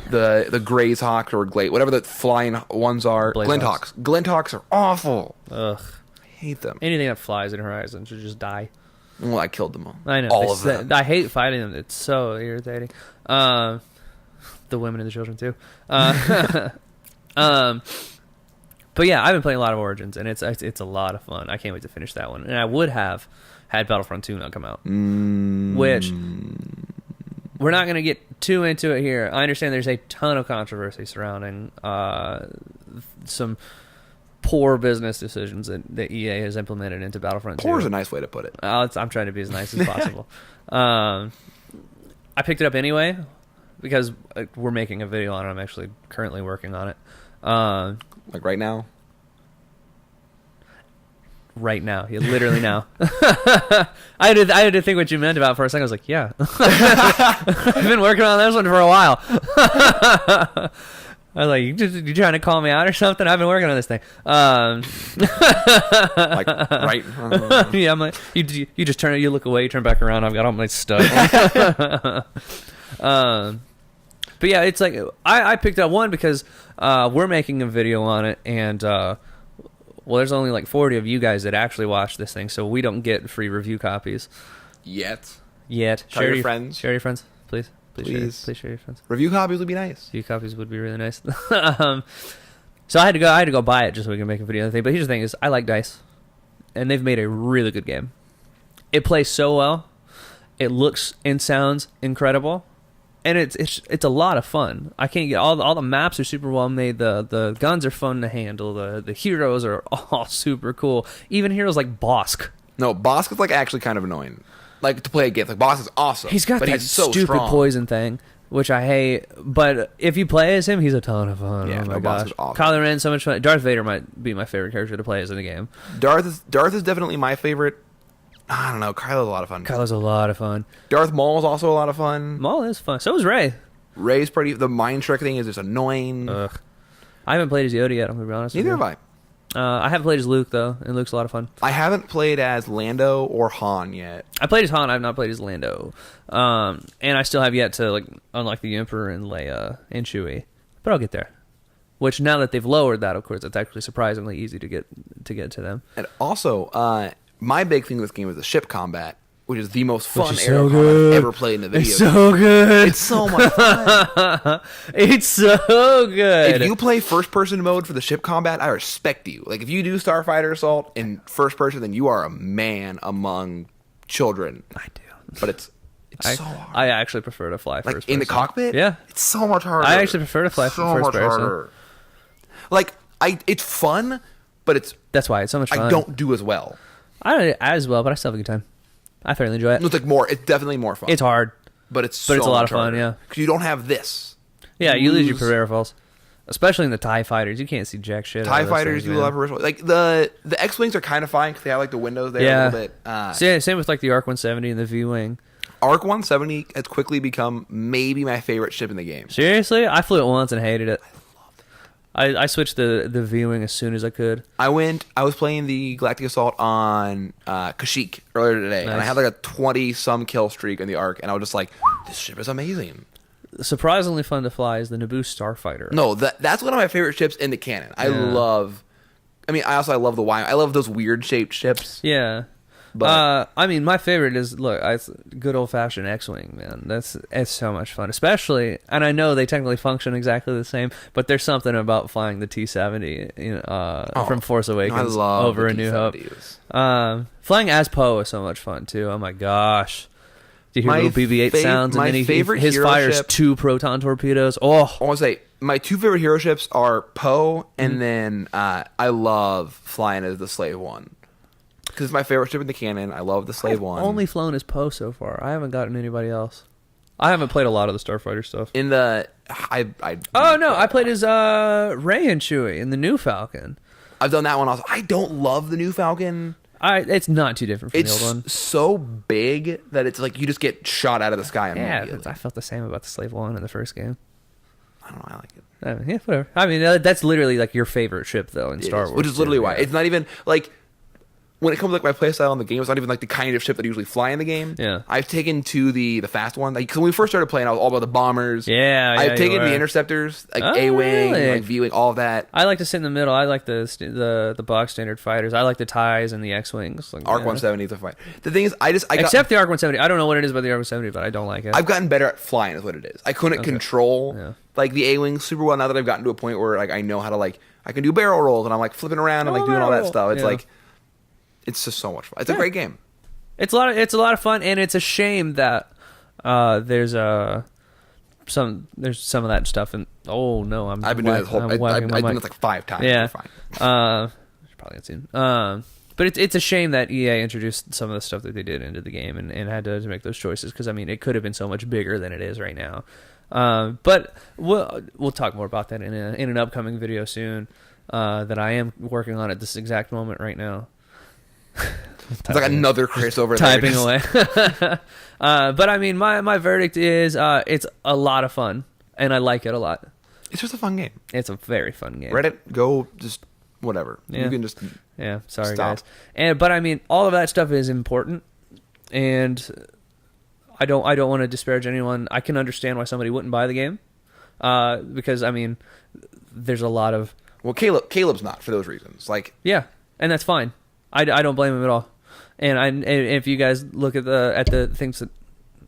the graze hawks or whatever the flying ones are. Glinthawks. Glinthawks are awful. Ugh. I hate them. Anything that flies in Horizon should just die. Well, I killed them all. I know. All of them. I hate fighting them. It's so irritating. The women and the children too. But yeah, I've been playing a lot of Origins, and it's a lot of fun. I can't wait to finish that one. And I would have had Battlefront 2 not come out, which we're not going to get too into it here. I understand there's a ton of controversy surrounding some poor business decisions that EA has implemented into Battlefront 2. Poor is a nice way to put it. I'm trying to be as nice as possible. I picked it up anyway because we're making a video on it. I'm actually currently working on it. Like right now? Right now. Yeah, literally now. I had to think what you meant about it for a second. I was like, yeah. I've been working on this one for a while. I was like, you trying to call me out or something? I've been working on this thing. Like, right? Yeah, I'm like, you just you look away, you turn back around, I've got all my stuff. But yeah, it's like, I picked up one because we're making a video on it, and well, there's only like 40 of you guys that actually watch this thing, so we don't get free review copies. Yet. Tell your friends. Share your friends, please. Please Share your friends. Review copies would be nice. Review copies would be really nice. So I had to go buy it just so we can make a video on the thing. But here's the thing: is I like dice, and they've made a really good game. It plays so well. It looks and sounds incredible. And it's a lot of fun. I can't get all the maps are super well made. The guns are fun to handle. The heroes are all super cool. Even heroes like Bosk. No, Bosk is like actually kind of annoying. Like to play a game. Like Bosk is awesome. He's got that stupid poison thing, which I hate. But if you play as him, he's a ton of fun. Yeah, oh my gosh, Bosk is awesome. Kylo Ren's so much fun. Darth Vader might be my favorite character to play as in the game. Darth is definitely my favorite. I don't know. Kylo's a lot of fun. Kylo's a lot of fun. Darth Maul is also a lot of fun. Maul is fun. So is Rey. Rey's pretty. The mind trick thing is just annoying. Ugh. I haven't played as Yoda yet. I'm gonna be honest. Neither have I. I haven't played as Luke though, and Luke's a lot of fun. I haven't played as Lando or Han yet. I played as Han. I've not played as Lando, and I still have yet to unlock the Emperor and Leia and Chewie, but I'll get there. Which now that they've lowered that, of course, it's actually surprisingly easy to get to them. And also, my big thing with this game is the ship combat, which is the most fun so combat I've ever played in a video. It's so good. It's so much fun. It's so good. If you play first-person mode for the ship combat, I respect you. Like, if you do Starfighter Assault in first person, then you are a man among children. I do. But it's so hard. I actually prefer to fly first person. In the cockpit? Yeah. It's so much harder. I actually prefer to fly first person. Harder. Like, it's fun, but that's why it's so much fun. I don't do as well. I don't do it as well, but I still have a good time. I thoroughly enjoy it. It's definitely more fun. It's hard. But it's a lot of fun, yeah. Because you don't have this. Yeah, you lose your peripherals. Especially in the TIE fighters. You can't see jack shit. TIE fighters, you love peripherals. Like, the X-Wings are kind of fine because they have, like, the windows there a little bit. Same with, like, the ARC 170 and the V-Wing. ARC 170 has quickly become maybe my favorite ship in the game. Seriously? I flew it once and hated it. I switched the V-Wing as soon as I could. I was playing the Galactic Assault on Kashyyyk earlier today, and I had like a 20-some kill streak in the Ark, and I was just like, this ship is amazing. Surprisingly fun to fly is the Naboo Starfighter. No, that's one of my favorite ships in the canon. I love the Y. I love those weird-shaped ships. Yeah. But I mean, my favorite is good old fashioned X-wing, man. It's so much fun, especially. And I know they technically function exactly the same, but there's something about flying the T-70 from Force Awakens over A New Hope. Flying as Poe is so much fun too. Oh my gosh! Do you hear little BB-8 sounds? And then his fires 2 proton torpedoes. Oh, I want to say my 2 favorite hero ships are Poe, and then I love flying as the Slave One. Because it's my favorite ship in the canon. I love the Slave One. I've only flown as Poe so far. I haven't gotten anybody else. I haven't played a lot of the Starfighter stuff. In the... I played as Rey and Chewie in the new Falcon. I've done that one also. I don't love the new Falcon. It's not too different from the old one. It's so big that it's like you just get shot out of the sky immediately. Yeah, I felt the same about the Slave One in the first game. I don't know. I like it. Yeah, whatever. I mean, that's literally like your favorite ship, though, in Star Wars. Which is literally why. It's not even like... When it comes to like my playstyle in the game, it's not even like the kind of ship that I usually fly in the game. Yeah, I've taken to the fast one. Like, when we first started playing, I was all about the bombers. Yeah, I've taken the interceptors, like A-wing, like V-wing, all of that. I like to sit in the middle. I like the box standard fighters. I like the TIEs and the X-wings. Like, ARC 170 is a fight. The thing is, except the ARC 170. I don't know what it is about the ARC 170, but I don't like it. I've gotten better at flying, is what it is. I couldn't control like the A-wing super well. Now that I've gotten to a point where like I know how to I can do barrel rolls and I'm like flipping around and like doing all that stuff. It's like. It's just so much fun. It's a great game. It's a lot of fun, and it's a shame that there's some of that stuff. And oh no, I've been doing this whole. I've done this like 5 times. Yeah, Probably not soon. But it's a shame that EA introduced some of the stuff that they did into the game and had to make those choices, because I mean it could have been so much bigger than it is right now. But we'll talk more about that in an upcoming video soon that I am working on at this exact moment right now. It's like another Chris over there typing away. But I mean, my verdict is it's a lot of fun, and I like it a lot. It's just a fun game. It's a very fun game. Reddit, go just whatever. Yeah. You can just sorry stop. guys. But I mean, all of that stuff is important, and I don't want to disparage anyone. I can understand why somebody wouldn't buy the game, because I mean, there's a lot of Caleb's not for those reasons. Like and that's fine. I don't blame him at all. And if you guys look at the things that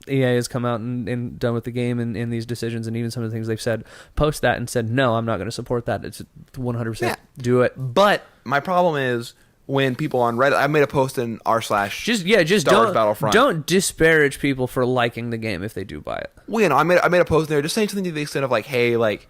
EA has come out and done with the game and these decisions, and even some of the things they've said post that and said, no, I'm not going to support that. It's 100% do it. But my problem is when people on Reddit, I made a post in just don't disparage people for liking the game if they do buy it. Well, you know, I made a post in there just saying something to the extent of like, hey, like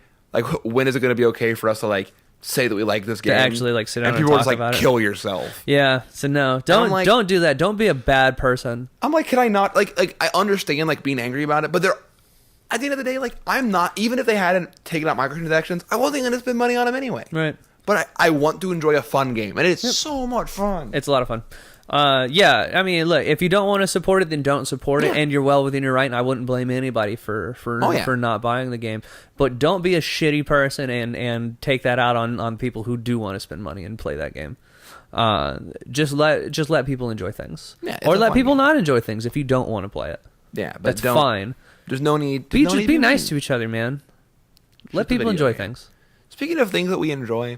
when is it going to be okay for us to like say that we like this game? To actually like sit down and people talk are just about like, it. kill yourself. Yeah, so no, don't do that. Don't be a bad person. I'm like, can I not like I understand like being angry about it, but at the end of the day, like I'm not, even if they hadn't taken out microtransactions, I wasn't going to spend money on them anyway. Right. But I want to enjoy a fun game, and it's so much fun. It's a lot of fun. I mean, look, if you don't want to support it, then don't support it, and you're well within your right, and I wouldn't blame anybody for not buying the game. But don't be a shitty person and take that out on people who do want to spend money and play that game. Just let people enjoy things. Yeah, or let people not enjoy things if you don't want to play it. Yeah, but that's fine. There's no need. Be nice to each other, man. Let people enjoy things. Speaking of things that we enjoy,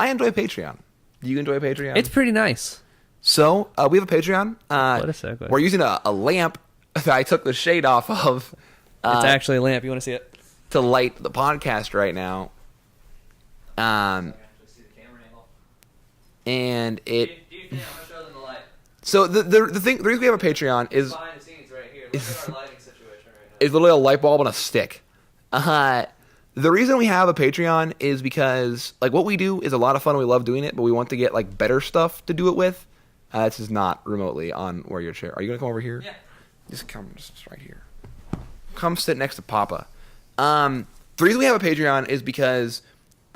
I enjoy Patreon. Do you enjoy Patreon? It's pretty nice. So, we have a Patreon. What a segue. We're using a lamp that I took the shade off of. It's actually a lamp. You want to see it? To light the podcast right now. And it... So, the reason we have a Patreon is... Behind the scenes right here. Look at our lighting situation right now. It's literally a light bulb on a stick. The reason we have a Patreon is because, like, what we do is a lot of fun. We love doing it, but we want to get, like, better stuff to do it with. This is not remotely on where your chair. Are you going to come over here? Yeah. Just come just right here. Come sit next to Papa. The reason we have a Patreon is because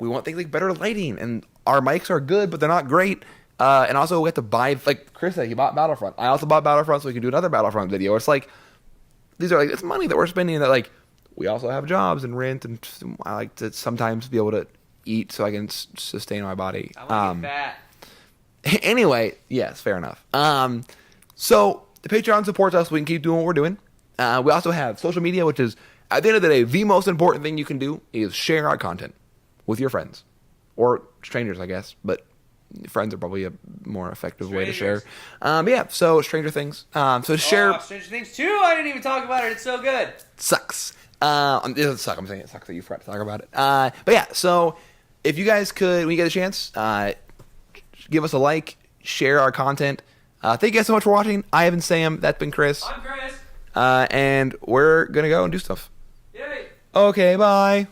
we want things like better lighting, and our mics are good, but they're not great. And also we have to buy, like Chris said, he bought Battlefront. I also bought Battlefront so we can do another Battlefront video. It's like, these are like, it's money that we're spending that, like, we also have jobs and rent, and I like to sometimes be able to eat so I can sustain my body. I want to get fat. Anyway, yes, fair enough. So the Patreon supports us. We can keep doing what we're doing. We also have social media, which is, at the end of the day, the most important thing you can do is share our content with your friends. Or strangers, I guess. But friends are probably a more effective way to share. So Stranger Things. So share... Stranger Things 2? I didn't even talk about it. It's so good. Sucks. It doesn't suck. I'm saying it sucks that you forgot to talk about it. But yeah, so if you guys could, when you get a chance, give us a like, share our content. Thank you guys so much for watching. I have been Sam. That's been Chris. I'm Chris. And we're going to go and do stuff. Yay. Okay, bye.